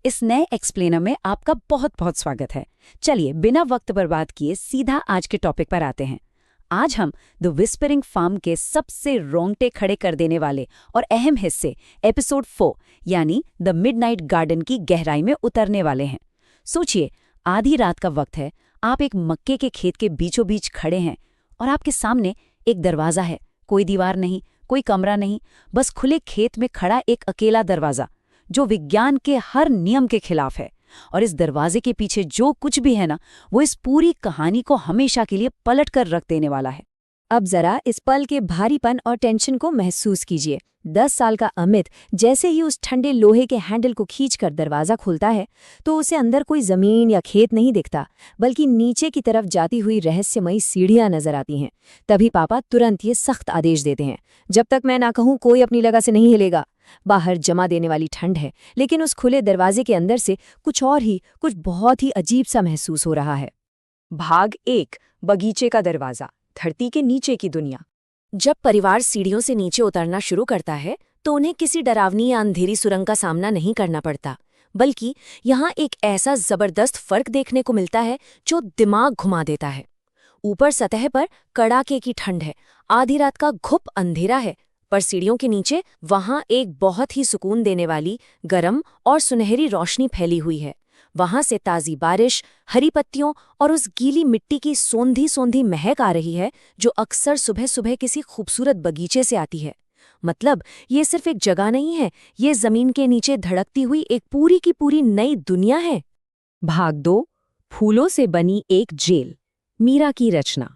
इस नए एक्सप्लेनर में आपका बहुत बहुत स्वागत है। चलिए बिना वक्त बर्बाद किए सीधा आज के टॉपिक पर आते हैं। आज हम द विस्परिंग फार्म के सबसे रोंगटे खड़े कर देने वाले और अहम हिस्से एपिसोड 4 यानी द मिडनाइट गार्डन की गहराई में उतरने वाले हैं। सोचिए, आधी रात का वक्त है, आप एक मक्के के खेत के बीचों बीच खड़े हैं और आपके सामने एक दरवाज़ा है। कोई दीवार नहीं, कोई कमरा नहीं, बस खुले खेत में खड़ा एक अकेला दरवाज़ा जो विज्ञान के हर नियम के खिलाफ है। और इस दरवाजे के पीछे जो कुछ भी है ना, वो इस पूरी कहानी को हमेशा के लिए पलट कर रख देने वाला है। अब जरा इस पल के भारीपन और टेंशन को महसूस कीजिए। 10 साल का अमित जैसे ही उस ठंडे लोहे के हैंडल को खींचकर दरवाजा खोलता है तो उसे अंदर कोई जमीन या खेत नहीं दिखता, बल्कि नीचे की तरफ जाती हुई रहस्यमयी सीढ़ियां नजर आती हैं। तभी पापा तुरंत ये सख्त आदेश देते हैं, जब तक मैं ना कहूं कोई अपनी जगह से नहीं हिलेगा। बाहर जमा देने वाली ठंड है, लेकिन उस खुले दरवाजे के अंदर से कुछ बहुत ही अजीब सा महसूस हो रहा है। भाग 1, बगीचे का दरवाजा, धरती के नीचे की दुनिया। जब परिवार सीढ़ियों से नीचे उतरना शुरू करता है तो उन्हें किसी डरावनी या अंधेरी सुरंग का सामना नहीं करना पड़ता, बल्कि यहाँ एक ऐसा जबरदस्त फर्क देखने को मिलता है जो दिमाग घुमा देता है। ऊपर सतह पर कड़ाके की ठंड है, आधी रात का घुप अंधेरा है, पर सीढ़ियों के नीचे वहां एक बहुत ही सुकून देने वाली गर्म और सुनहरी रोशनी फैली हुई है। वहां से ताज़ी बारिश, हरी पत्तियों और उस गीली मिट्टी की सोंधी सोंधी महक आ रही है जो अक्सर सुबह सुबह किसी खूबसूरत बगीचे से आती है। मतलब ये सिर्फ एक जगह नहीं है, ये जमीन के नीचे धड़कती हुई एक पूरी की पूरी नई दुनिया है। भाग 2, फूलों से बनी एक जेल, मीरा की रचना।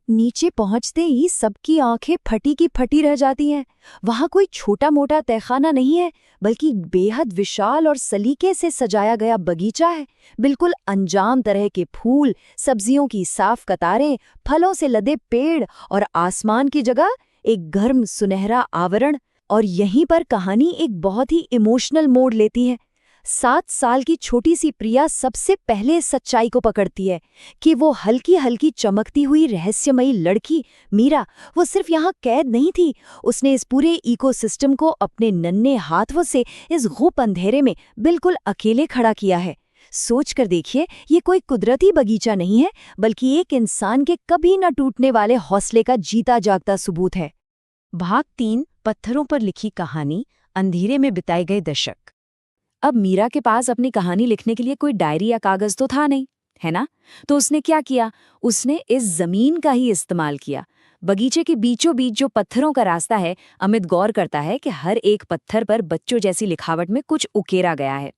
नीचे पहुंचते ही सबकी आंखें फटी की फटी रह जाती हैं। वहां कोई छोटा मोटा तहखाना नहीं है, बल्कि बेहद विशाल और सलीके से सजाया गया बगीचा है। बिल्कुल अनजान तरह के फूल, सब्जियों की साफ कतारें, फलों से लदे पेड़ और आसमान की जगह एक गर्म सुनहरा आवरण। और यहीं पर कहानी एक बहुत ही इमोशनल मोड़ लेती है। 7 साल की छोटी सी प्रिया सबसे पहले इस सच्चाई को पकड़ती है कि वो हल्की हल्की चमकती हुई रहस्यमयी लड़की मीरा, वो सिर्फ यहाँ कैद नहीं थी। उसने इस पूरे इकोसिस्टम को अपने नन्हे हाथों से इस गुप अंधेरे में बिल्कुल अकेले खड़ा किया है। सोच कर देखिए, ये कोई कुदरती बगीचा नहीं है, बल्कि एक इंसान के कभी न टूटने वाले हौसले का जीता जागता सबूत है। भाग 3, पत्थरों पर लिखी कहानी, अंधेरे में बिताए गए दशक। अब मीरा के पास अपनी कहानी लिखने के लिए कोई डायरी या कागज तो था नहीं, है ना? तो उसने क्या किया? उसने इस जमीन का ही इस्तेमाल किया। बगीचे के बीचों बीच जो पत्थरों का रास्ता है, अमित गौर करता है कि हर एक पत्थर पर बच्चों जैसी लिखावट में कुछ उकेरा गया है।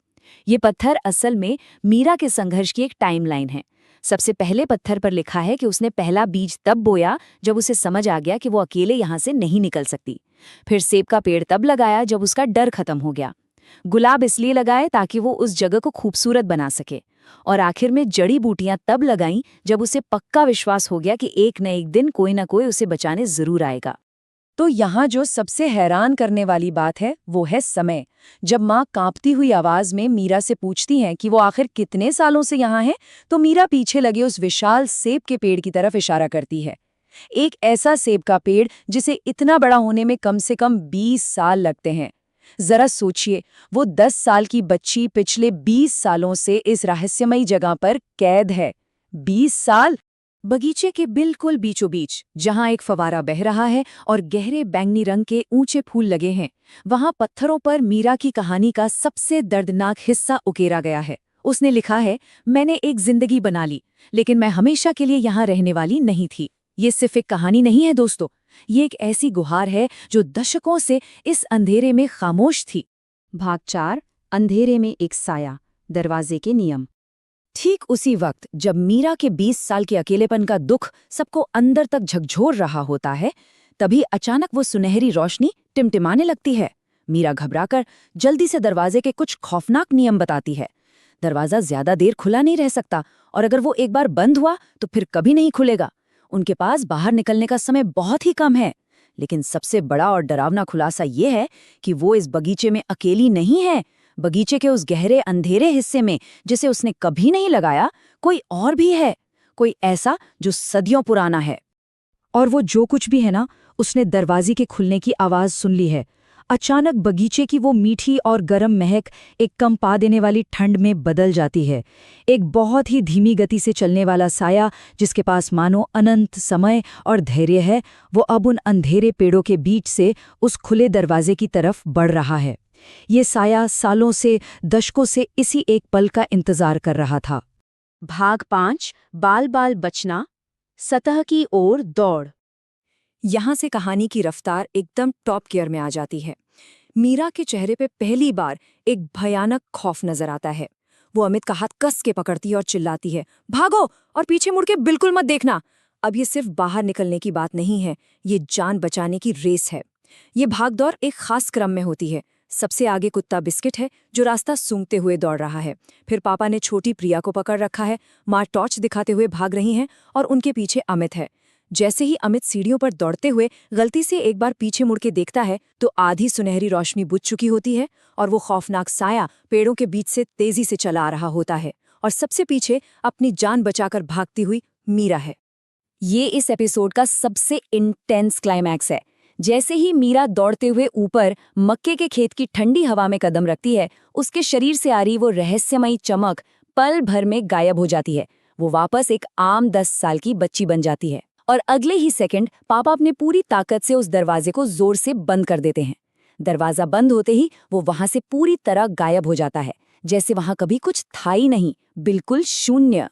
ये पत्थर असल में मीरा के संघर्ष की एक टाइमलाइन है। सबसे पहले पत्थर पर लिखा है कि उसने पहला बीज तब बोया जब उसे समझ आ गया कि वो अकेले यहाँ से नहीं निकल सकती। फिर सेब का पेड़ तब लगाया जब उसका डर खत्म हो गया। गुलाब इसलिए लगाए ताकि वो उस जगह को खूबसूरत बना सके। और आखिर में जड़ी बूटियां तब लगाईं जब उसे पक्का विश्वास हो गया कि एक न एक दिन कोई ना कोई उसे बचाने जरूर आएगा। तो यहाँ जो सबसे हैरान करने वाली बात है वो है समय। जब माँ कांपती हुई आवाज में मीरा से पूछती हैं कि वो आखिर कितने सालों से यहाँ है, तो मीरा पीछे लगे उस विशाल सेब के पेड़ की तरफ इशारा करती है। एक ऐसा सेब का पेड़ जिसे इतना बड़ा होने में कम से कम 20 साल लगते हैं। जरा सोचिए, वो 10 साल की बच्ची पिछले 20 सालों से इस रहस्यमयी जगह पर कैद है। 20 साल! बगीचे के बिल्कुल बीचों बीच, जहां एक फवारा बह रहा है और गहरे बैंगनी रंग के ऊंचे फूल लगे हैं, वहां पत्थरों पर मीरा की कहानी का सबसे दर्दनाक हिस्सा उकेरा गया है। उसने लिखा है, मैंने एक जिंदगी बना ली, लेकिन मैं हमेशा के लिए यहाँ रहने वाली नहीं थी। ये सिर्फ एक कहानी नहीं है दोस्तों, ये एक ऐसी गुहार है जो दशकों से इस अंधेरे में खामोश थी। भाग 4, अंधेरे में एक साया, दरवाजे के नियम। ठीक उसी वक्त जब मीरा के 20 साल के अकेलेपन का दुख सबको अंदर तक झकझोर रहा होता है, तभी अचानक वो सुनहरी रोशनी टिमटिमाने लगती है। मीरा घबराकर जल्दी से दरवाजे के कुछ खौफनाक नियम बताती है। दरवाजा ज्यादा देर खुला नहीं रह सकता, और अगर वो एक बार बंद हुआ तो फिर कभी नहीं खुलेगा। उनके पास बाहर निकलने का समय बहुत ही कम है। लेकिन सबसे बड़ा और डरावना खुलासा ये है कि वो इस बगीचे में अकेली नहीं है। बगीचे के उस गहरे अंधेरे हिस्से में, जिसे उसने कभी नहीं लगाया, कोई और भी है। कोई ऐसा जो सदियों पुराना है। और वो जो कुछ भी है ना, उसने दरवाजे के खुलने की आवाज सुन ली है। अचानक बगीचे की वो मीठी और गर्म महक एक कंपा देने वाली ठंड में बदल जाती है। एक बहुत ही धीमी गति से चलने वाला साया, जिसके पास मानो अनंत समय और धैर्य है, वो अब उन अंधेरे पेड़ों के बीच से उस खुले दरवाजे की तरफ बढ़ रहा है। ये साया सालों से, दशकों से इसी एक पल का इंतजार कर रहा था। भाग 5 बाल बाल बचना, सतह की ओर दौड़। यहाँ से कहानी की रफ्तार एकदम टॉप गियर में आ जाती है। मीरा के चेहरे पे पहली बार एक भयानक खौफ नजर आता है। वो अमित का हाथ कस के पकड़ती है और चिल्लाती है, भागो और पीछे मुड़ के बिल्कुल मत देखना। अब ये सिर्फ बाहर निकलने की बात नहीं है, ये जान बचाने की रेस है। ये भागदौड़ एक खास क्रम में होती है। सबसे आगे कुत्ता बिस्किट है, जो रास्ता सूंघते हुए दौड़ रहा है। फिर पापा ने छोटी प्रिया को पकड़ रखा है, माँ टॉर्च दिखाते हुए भाग रही हैं और उनके पीछे अमित है। जैसे ही अमित सीढ़ियों पर दौड़ते हुए गलती से एक बार पीछे मुड़ के देखता है तो आधी सुनहरी रोशनी बुझ चुकी होती है और वो खौफनाक साया पेड़ों के बीच से तेजी से चला आ रहा होता है और सबसे पीछे अपनी जान बचाकर भागती हुई मीरा है। ये इस एपिसोड का सबसे इंटेंस क्लाइमैक्स है। जैसे ही मीरा दौड़ते हुए ऊपर मक्के के खेत की ठंडी हवा में कदम रखती है, उसके शरीर से आ रही वो रहस्यमयी चमक पल भर में गायब हो जाती है। वो वापस एक आम 10 साल की बच्ची बन जाती है और अगले ही सेकंड पापा अपने पूरी ताकत से उस दरवाजे को जोर से बंद कर देते हैं। दरवाजा बंद होते ही वो वहां से पूरी तरह गायब हो जाता है, जैसे वहां कभी कुछ था ही नहीं, बिल्कुल शून्य।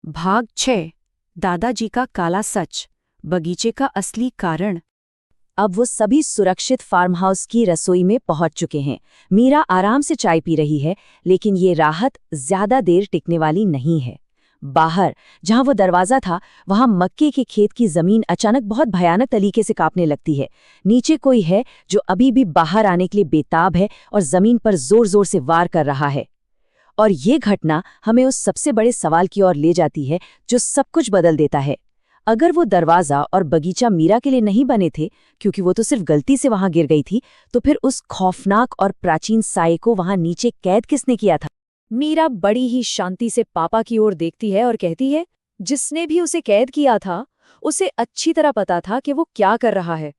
भाग 6 दादाजी का काला सच, बगीचे का असली कारण। अब वो सभी सुरक्षित फार्म हाउस की रसोई में पहुंच चुके हैं। मीरा आराम से चाय पी रही है, लेकिन ये राहत ज्यादा देर टिकने वाली नहीं है। बाहर जहां वो दरवाजा था, वहां मक्के के खेत की जमीन अचानक बहुत भयानक तरीके से कांपने लगती है। नीचे कोई है जो अभी भी बाहर आने के लिए बेताब है और जमीन पर जोर जोर से वार कर रहा है। और ये घटना हमें उस सबसे बड़े सवाल की ओर ले जाती है जो सब कुछ बदल देता है। अगर वो दरवाजा और बगीचा मीरा के लिए नहीं बने थे, क्योंकि वो तो सिर्फ गलती से वहां गिर गई थी, तो फिर उस खौफनाक और प्राचीन साये को वहां नीचे कैद किसने किया था? मीरा बड़ी ही शांति से पापा की ओर देखती है और कहती है, जिसने भी उसे कैद किया था उसे अच्छी तरह पता था कि वो क्या कर रहा है।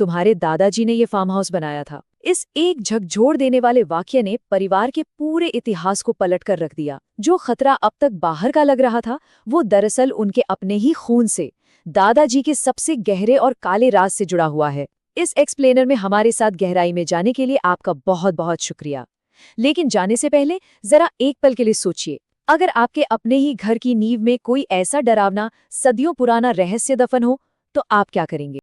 तुम्हारे दादाजी ने ये फार्म हाउस बनाया था। इस एक झकझोर देने वाले वाक्य ने परिवार के पूरे इतिहास को पलट कर रख दिया। जो खतरा अब तक बाहर का लग रहा था, वो दरअसल उनके अपने ही खून से, दादाजी के सबसे गहरे और काले राज से जुड़ा हुआ है। इस एक्सप्लेनर में हमारे साथ गहराई में जाने के लिए आपका बहुत बहुत शुक्रिया। लेकिन जाने से पहले जरा एक पल के लिए सोचिए, अगर आपके अपने ही घर की नींव में कोई ऐसा डरावना, सदियों पुराना रहस्य दफन हो, तो आप क्या करेंगे?